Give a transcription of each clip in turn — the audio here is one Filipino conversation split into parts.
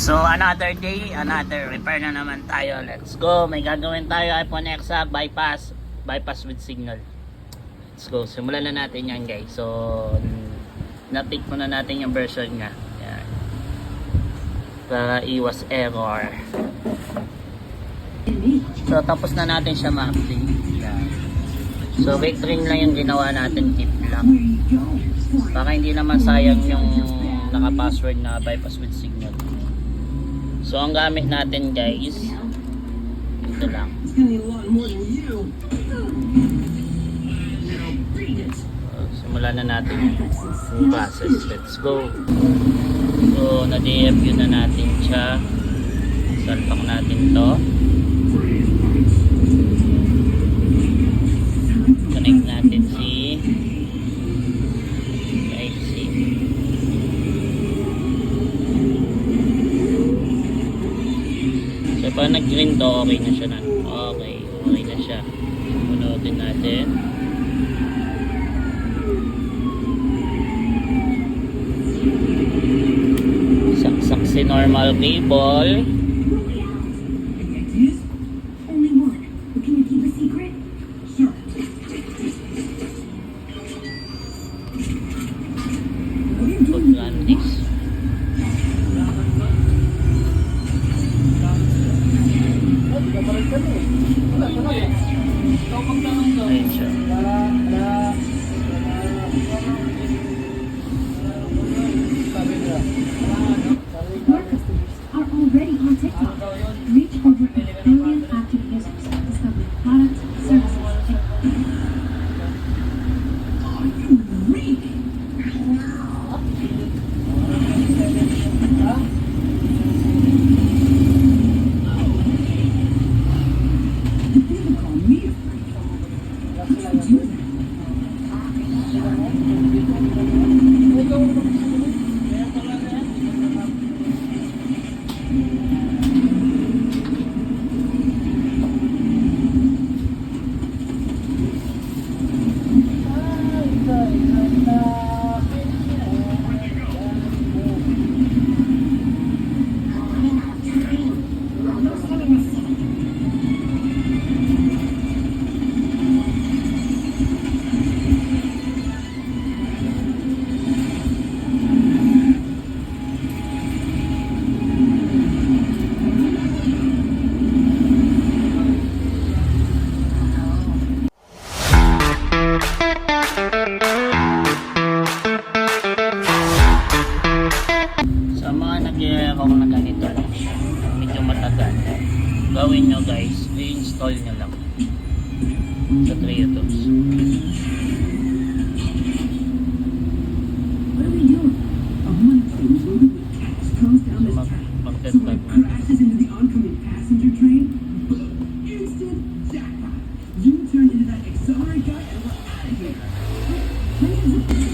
So another day, another repair na naman tayo. Let's go. May gagawin tayo iPhone X bypass with signal. Let's go. Simulan na natin yan, guys. So na-pick muna natin yung version niya. Yan. Para iwas error. So tapos na natin siya ma-update. Yan. So retrim lang yung ginawa natin, tip lang. Baka hindi naman sayang yung naka-password na bypass with signal. So ang gamit natin, guys, ito lang. Simulan na natin yung process. Let's go. So na-DFU na natin siya. Salpak natin to. Connect natin si IC. So pag nag-green to, okay na siya na. Okay na siya. Punutin natin. Saksak si normal cable. Ayun siya. Are already on TikTok. Reach over 1 billion active users. Discover products, services, kung na ganito lang siya, medyo matagal, gawin nyo, guys, i-install nyo lang sa Triodos. So mag-tag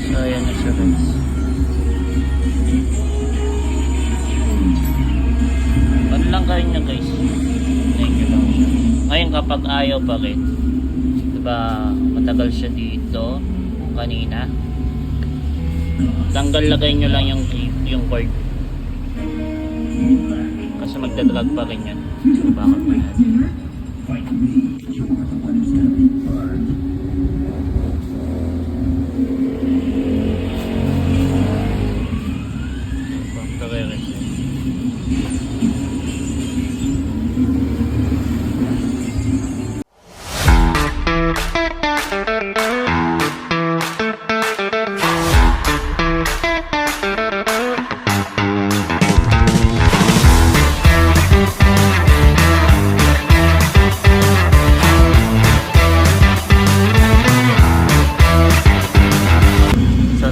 so ayan na siya, guys. Lang gawin nyo, guys. Thank you lang siya. Ngayon kapag ayaw pa rin, diba matagal siya dito kanina, tanggal, lagay nyo lang yung cord kasi magdadrag pa rin yan. So bakit pa yan?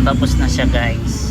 Tapos na siya, guys.